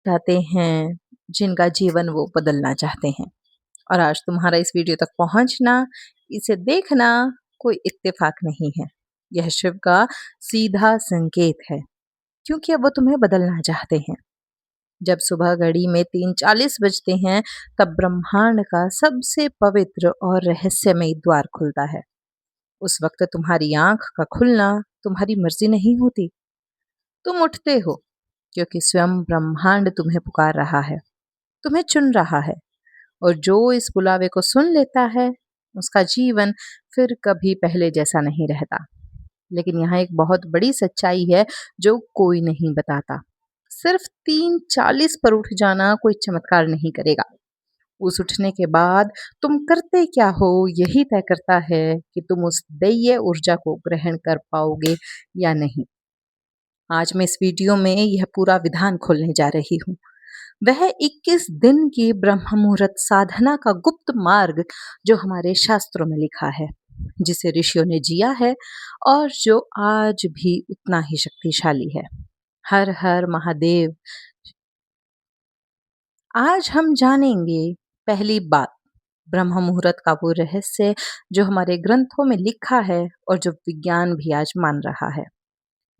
दिखाते हैं जिनका जीवन वो बदलना चाहते हैं। और आज तुम्हारा इस वीडियो तक पहुंचना, इसे देखना कोई इत्तेफाक नहीं है। यह शिव का सीधा संकेत है, क्योंकि अब वो तुम्हें बदलना चाहते हैं। जब सुबह घड़ी में 3:40 बजते हैं, तब ब्रह्मांड का सबसे पवित्र और रहस्यमयी द्वार खुलता है। उस वक्त तुम्हारी आंख का खुलना तुम्हारी मर्जी नहीं होती। तुम उठते हो क्योंकि स्वयं ब्रह्मांड तुम्हें पुकार रहा है, तुम्हें चुन रहा है। और जो इस बुलावे को सुन लेता है, उसका जीवन फिर कभी पहले जैसा नहीं रहता। लेकिन यहाँ एक बहुत बड़ी सच्चाई है जो कोई नहीं बताता। सिर्फ 3:40 पर उठ जाना कोई चमत्कार नहीं करेगा। उस उठने के बाद तुम करते क्या हो, यही तय करता है कि तुम उस दैवीय ऊर्जा को ग्रहण कर पाओगे या नहीं। आज मैं इस वीडियो में यह पूरा विधान खोलने जा रही हूँ। वह 21 दिन की ब्रह्म मुहूर्त साधना का गुप्त मार्ग जो हमारे शास्त्रों में लिखा है, जिसे ऋषियों ने जिया है और जो आज भी उतना ही शक्तिशाली है। हर हर महादेव। आज हम जानेंगे पहली बात, ब्रह्म मुहूर्त का वो रहस्य जो हमारे ग्रंथों में लिखा है और जो विज्ञान भी आज मान रहा है।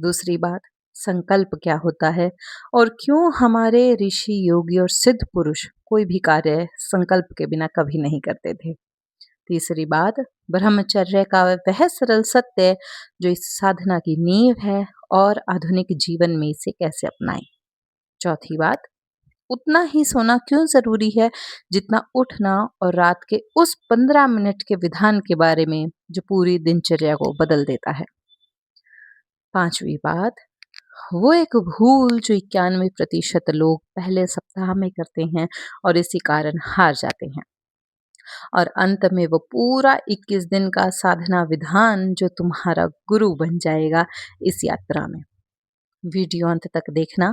दूसरी बात, संकल्प क्या होता है और क्यों हमारे ऋषि, योगी और सिद्ध पुरुष कोई भी कार्य संकल्प के बिना कभी नहीं करते थे। तीसरी बात, ब्रह्मचर्य का वह सरल सत्य जो इस साधना की नींव है और आधुनिक जीवन में इसे कैसे अपनाएं। चौथी बात, उतना ही सोना क्यों जरूरी है जितना उठना, और रात के उस 15 मिनट के विधान के बारे में जो पूरी दिनचर्या को बदल देता है। पांचवी बात, वो एक भूल जो 91% लोग पहले सप्ताह में करते हैं और इसी कारण हार जाते हैं। और अंत में वो पूरा 21 दिन का साधना विधान जो तुम्हारा गुरु बन जाएगा इस यात्रा में। वीडियो अंत तक देखना।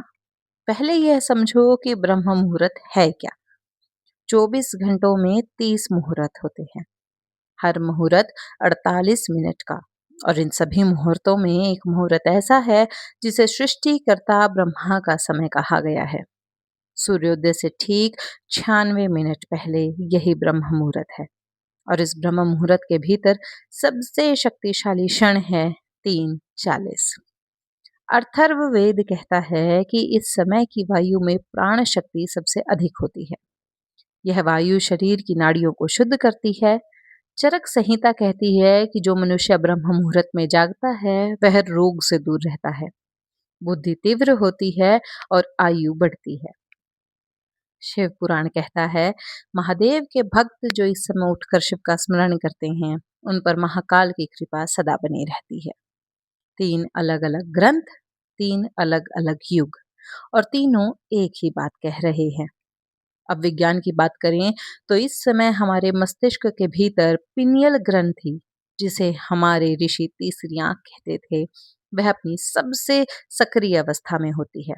पहले यह समझो कि ब्रह्म मुहूर्त है क्या। 24 घंटों में 30 मुहूर्त होते हैं, हर मुहूर्त 48 मिनट का। और इन सभी मुहूर्तों में एक मुहूर्त ऐसा है जिसे सृष्टिकर्ता ब्रह्मा का समय कहा गया है। सूर्योदय से ठीक 96 मिनट पहले यही ब्रह्म मुहूर्त है। और इस ब्रह्म मुहूर्त के भीतर सबसे शक्तिशाली क्षण है 3:40। अथर्ववेद कहता है कि इस समय की वायु में प्राण शक्ति सबसे अधिक होती है। यह वायु शरीर की नाड़ियों को शुद्ध करती है। चरक संहिता कहती है कि जो मनुष्य ब्रह्म मुहूर्त में जागता है वह रोग से दूर रहता है, बुद्धि तीव्र होती है और आयु बढ़ती है। शिव पुराण कहता है, महादेव के भक्त जो इस समय उठकर शिव का स्मरण करते हैं, उन पर महाकाल की कृपा सदा बनी रहती है। 3 अलग अलग ग्रंथ, 3 अलग अलग युग, और तीनों एक ही बात कह रहे हैं। अब विज्ञान की बात करें तो इस समय हमारे मस्तिष्क के भीतर पिनियल ग्रंथि, जिसे हमारे ऋषि तीसरी आंख कहते थे, वह अपनी सबसे सक्रिय अवस्था में होती है।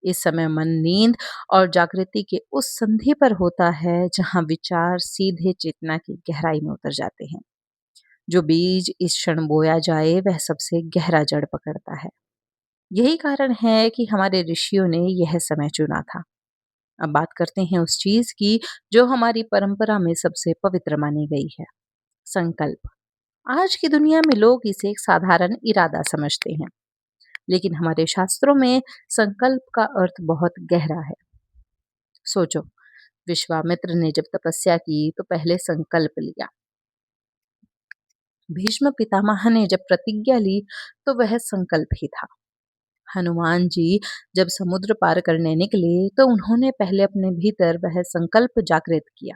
इस समय मन नींद और जागृति के उस संधि पर होता है जहां विचार सीधे चेतना की गहराई में उतर जाते हैं। जो बीज इस क्षण बोया जाए वह सबसे गहरा जड़ पकड़ता है। यही कारण है कि हमारे ऋषियों ने यह समय चुना था। अब बात करते हैं उस चीज की जो हमारी परंपरा में सबसे पवित्र मानी गई है, संकल्प। आज की दुनिया में लोग इसे एक साधारण इरादा समझते हैं, लेकिन हमारे शास्त्रों में संकल्प का अर्थ बहुत गहरा है। सोचो, विश्वामित्र ने जब तपस्या की तो पहले संकल्प लिया। भीष्म पितामह ने जब प्रतिज्ञा ली तो वह संकल्प ही था। हनुमान जी जब समुद्र पार करने निकले तो उन्होंने पहले अपने भीतर वह संकल्प जागृत किया।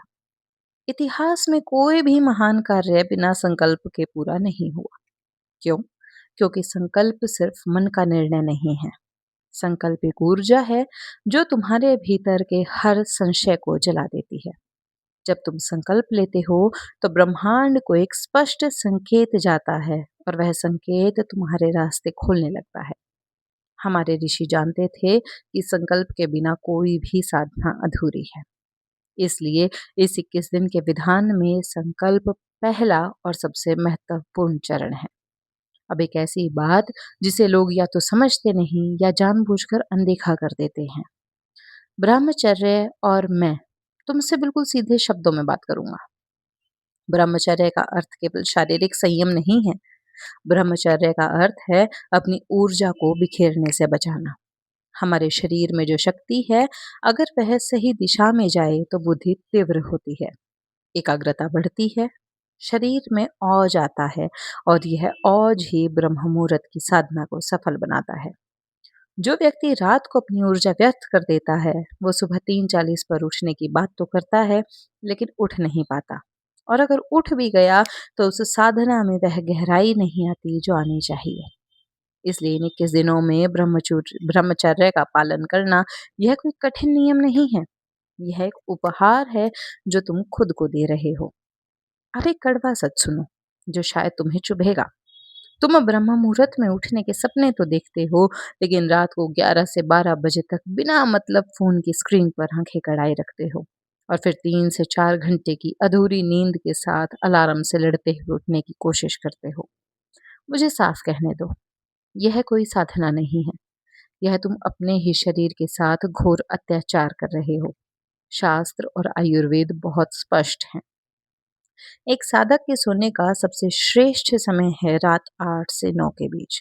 इतिहास में कोई भी महान कार्य बिना संकल्प के पूरा नहीं हुआ। क्यों? क्योंकि संकल्प सिर्फ मन का निर्णय नहीं है। संकल्प एक ऊर्जा है जो तुम्हारे भीतर के हर संशय को जला देती है। जब तुम संकल्प लेते हो तो ब्रह्मांड को एक स्पष्ट संकेत जाता है और वह संकेत तुम्हारे रास्ते खोलने लगता है। हमारे ऋषि जानते थे कि संकल्प के बिना कोई भी साधना अधूरी है। इसलिए इस 21 दिन के विधान में संकल्प पहला और सबसे महत्वपूर्ण चरण है। अब एक ऐसी बात जिसे लोग या तो समझते नहीं या जानबूझकर अनदेखा कर देते हैं। ब्रह्मचर्य और मैं तुमसे बिल्कुल सीधे शब्दों में बात करूंगा। ब्रह्मचर्य का अर्थ केवल शारीरिक संयम नहीं है। ब्रह्मचर्य का अर्थ है अपनी ऊर्जा को बिखेरने से बचाना। हमारे शरीर में जो शक्ति है, अगर वह सही दिशा में जाए तो बुद्धि तीव्र होती है, एकाग्रता बढ़ती है, शरीर में औज आता है और यह औज ही ब्रह्म मुहूर्त की साधना को सफल बनाता है। जो व्यक्ति रात को अपनी ऊर्जा व्यर्थ कर देता है, वो सुबह 3:40 पर उठने की बात तो करता है, लेकिन उठ नहीं पाता। और अगर उठ भी गया तो उस साधना में वह गहराई नहीं आती जो आनी चाहिए। इसलिए इन 21 दिनों में ब्रह्मचर्य का पालन करना यह कोई कठिन नियम नहीं है। यह एक उपहार है जो तुम खुद को दे रहे हो। अब एक कड़वा सच सुनो, जो शायद तुम्हें चुभेगा। तुम ब्रह्म मुहूर्त में उठने के सपने तो देखते हो, लेकिन रात को 11 से 12 बजे तक बिना मतलब फोन की स्क्रीन पर आंखें गड़ाए रखते हो और फिर 3 से 4 घंटे की अधूरी नींद के साथ अलार्म से लड़ते हुए उठने की कोशिश करते हो। मुझे साफ कहने दो, यह कोई साधना नहीं है। यह तुम अपने ही शरीर के साथ घोर अत्याचार कर रहे हो। शास्त्र और आयुर्वेद बहुत स्पष्ट हैं। एक साधक के सोने का सबसे श्रेष्ठ समय है रात 8 से 9 के बीच।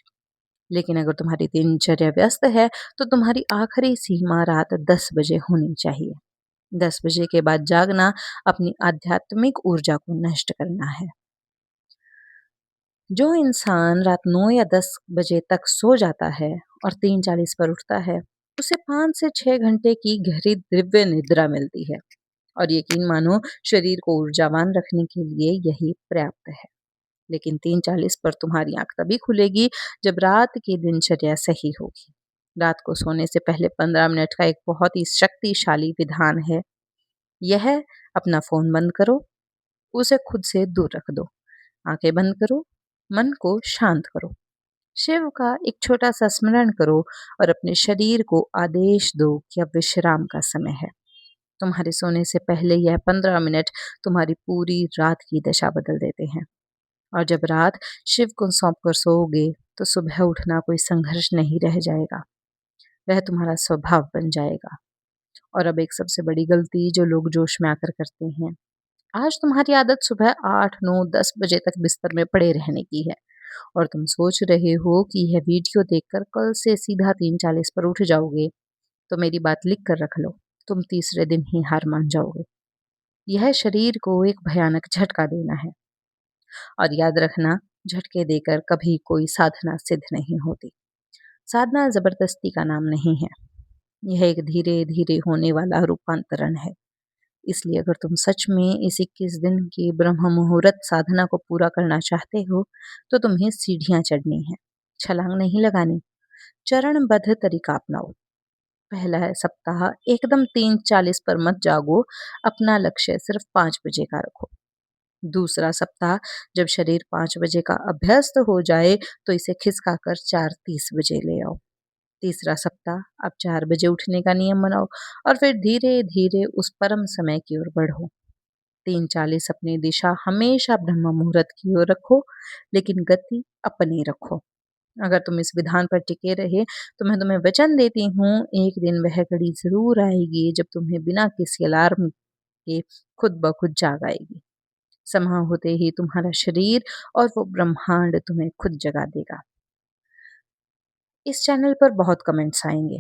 लेकिन अगर तुम्हारी दिनचर्या व्यस्त है, तो तुम्हारी आखिरी सीमा रात 10 बजे होनी चाहिए। 10 बजे के बाद जागना अपनी आध्यात्मिक ऊर्जा को नष्ट करना है। जो इंसान रात 9 या 10 बजे तक सो जाता है और 3:40 पर उठता है, उसे 5 से 6 घंटे की गहरी दिव्य निद्रा मिलती है। और यकीन मानो, शरीर को ऊर्जावान रखने के लिए यही पर्याप्त है। लेकिन 3:40 पर तुम्हारी आंख तभी खुलेगी जब रात की दिनचर्या सही होगी। रात को सोने से पहले 15 मिनट का एक बहुत ही शक्तिशाली विधान है। यह अपना फोन बंद करो, उसे खुद से दूर रख दो, आंखें बंद करो, मन को शांत करो, शिव का एक छोटा सा स्मरण करो और अपने शरीर को आदेश दो कि अब विश्राम का समय है। तुम्हारे सोने से पहले यह 15 मिनट तुम्हारी पूरी रात की दशा बदल देते हैं। और जब रात शिव को सौंप कर सोओगे, तो सुबह उठना कोई संघर्ष नहीं रह जाएगा, वह तुम्हारा स्वभाव बन जाएगा। और अब एक सबसे बड़ी गलती जो लोग जोश में आकर करते हैं, आज तुम्हारी आदत सुबह 8, 9, 10 बजे तक बिस्तर में पड़े रहने की है और तुम सोच रहे हो कि यह वीडियो देखकर कल से सीधा 3:40 पर उठ जाओगे। तो मेरी बात लिख कर रख लो, तुम तीसरे दिन ही हार मान जाओगे। यह शरीर को एक भयानक झटका देना है। और याद रखना, झटके देकर कभी कोई साधना सिद्ध नहीं होती। साधना जबरदस्ती का नाम नहीं है। यह एक धीरे धीरे होने वाला रूपांतरण है। इसलिए अगर तुम सच में इस 21 दिन की ब्रह्म मुहूर्त साधना को पूरा करना चाहते हो, तो तुम्हें सीढ़ियां चढ़नी है, छलांग नहीं लगानी। चरणबद्ध तरीका अपनाओ। पहला है सप्ताह एकदम 3:40 पर मत जागो, अपना लक्ष्य सिर्फ 5 बजे का रखो। दूसरा सप्ताह, जब शरीर 5 बजे का अभ्यस्त हो जाए, तो इसे खिसका कर 4:30 बजे ले आओ। तीसरा सप्ताह, आप 4 बजे उठने का नियम बनाओ और फिर धीरे धीरे उस परम समय की ओर बढ़ो। 3:40 अपनी दिशा हमेशा ब्रह्म मुहूर्त की ओर रखो, लेकिन गति अपनी रखो। अगर तुम इस विधान पर टिके रहे, तो मैं तुम्हें वचन देती हूँ, एक दिन वह घड़ी जरूर आएगी जब तुम्हें बिना किसी अलार्म के खुद ब खुद जाग आएगी। समय होते ही तुम्हारा शरीर और वो ब्रह्मांड तुम्हें खुद जगा देगा। इस चैनल पर बहुत कमेंट्स आएंगे।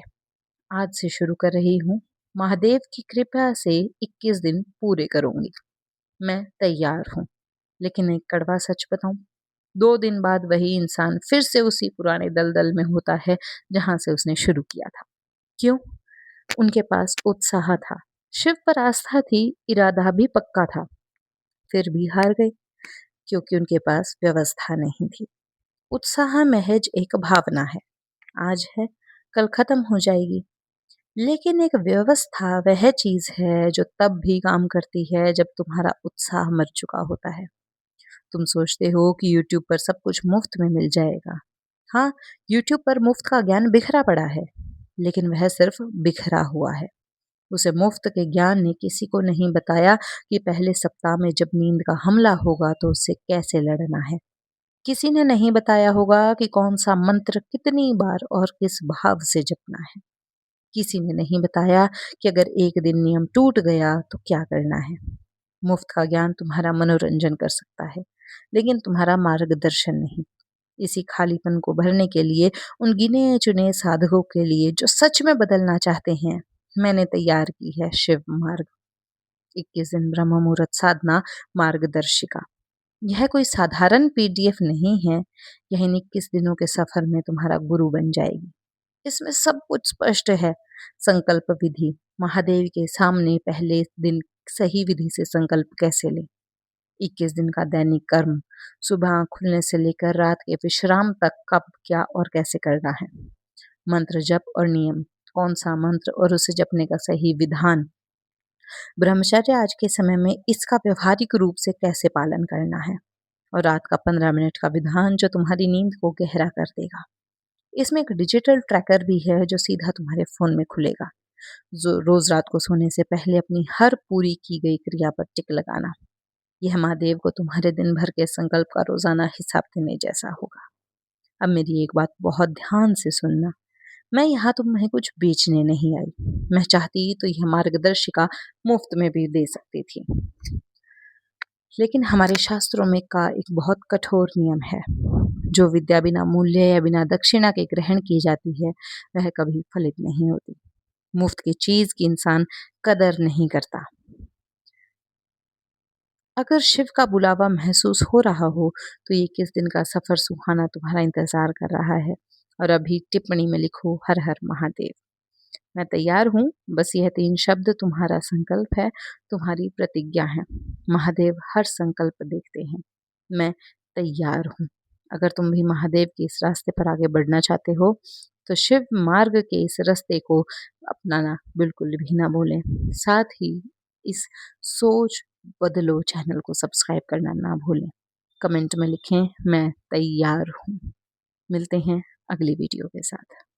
आज से शुरू कर रही हूँ, महादेव की कृपा से 21 दिन पूरे करूंगी। मैं तैयार हूँ। लेकिन एक कड़वा सच बताऊं, 2 दिन बाद वही इंसान फिर से उसी पुराने दलदल में होता है जहां से उसने शुरू किया था। क्यों? उनके पास उत्साह था, शिव पर आस्था थी, इरादा भी पक्का था, फिर भी हार गए क्योंकि उनके पास व्यवस्था नहीं थी। उत्साह महज एक भावना है, आज है, कल खत्म हो जाएगी। लेकिन एक व्यवस्था वह चीज है जो तब भी काम करती है जब तुम्हारा उत्साह मर चुका होता है। तुम सोचते हो कि YouTube पर सब कुछ मुफ्त में मिल जाएगा। हाँ, YouTube पर मुफ्त का ज्ञान बिखरा पड़ा है, लेकिन वह सिर्फ बिखरा हुआ है। उसे मुफ्त के ज्ञान ने किसी को नहीं बताया कि पहले सप्ताह में जब नींद का हमला होगा तो उससे कैसे लड़ना है। किसी ने नहीं बताया होगा कि कौन सा मंत्र कितनी बार और किस भाव से जपना है। किसी ने नहीं बताया कि अगर एक दिन नियम टूट गया तो क्या करना है। मुफ्त का ज्ञान तुम्हारा मनोरंजन कर सकता है, लेकिन तुम्हारा मार्गदर्शन नहीं। इसी खालीपन को भरने के लिए, उन गिने-चुने साधकों के लिए जो सच में बदलना चाहते हैं, मैंने तैयार की है शिव मार्ग। 21 दिन ब्रह्म मुहूर्त साधना मार्गदर्शिका। यह कोई साधारण पीडीएफ नहीं है, यह इन 21 दिनों के सफर में तुम्हारा गुरु बन जाएगी। इसमें सब कुछ स्पष्ट है। संकल्प विधि, महादेव के सामने पहले दिन सही विधि से संकल्प कैसे लें। 21 दिन का दैनिक कर्म, सुबह आँख खुलने से लेकर रात के विश्राम तक कब, क्या और कैसे करना है। मंत्र जप और नियम, कौन सा मंत्र और उसे जपने का सही विधान। ब्रह्मचर्य आज के समय में इसका व्यवहारिक रूप से कैसे पालन करना है। और रात का 15 मिनट का विधान जो तुम्हारी नींद को गहरा कर देगा। इसमें एक डिजिटल ट्रैकर भी है जो सीधा तुम्हारे फोन में खुलेगा। जो रोज रात को सोने से पहले अपनी हर पूरी की गई क्रिया पर टिक लगाना। यह महादेव को तुम्हारे दिन भर के संकल्प का रोजाना हिसाब देने जैसा होगा। अब मेरी एक बात बहुत ध्यान से सुनना। मैं यहाँ तुम्हें कुछ बेचने नहीं आई। मैं चाहती तो यह मार्गदर्शिका मुफ्त में भी दे सकती थी, लेकिन हमारे शास्त्रों में का एक बहुत कठोर नियम है। जो विद्या बिना मूल्य या बिना दक्षिणा के ग्रहण की जाती है, वह कभी फलित नहीं होती। मुफ्त की चीज की इंसान कदर नहीं करता। अगर शिव का बुलावा महसूस हो रहा हो, तो ये किस दिन का सफर सुहाना तुम्हारा इंतजार कर रहा है। और अभी टिप्पणी में लिखो हर हर महादेव। मैं तैयार हूँ, बस यह 3 शब्द तुम्हारा संकल्प है, तुम्हारी प्रतिज्ञा है। महादेव हर संकल्प देखते हैं। मैं तैयार हूँ। अगर तुम भी महादेव के इस रास्ते पर आगे बढ़ना चाहते हो, तो शिव मार्ग के इस रास्ते को अपनाना बिल्कुल भी ना भूलें। साथ ही इस सोच बदलो चैनल को सब्सक्राइब करना ना भूलें। कमेंट में लिखें मैं तैयार हूँ। मिलते हैं अगली वीडियो के साथ।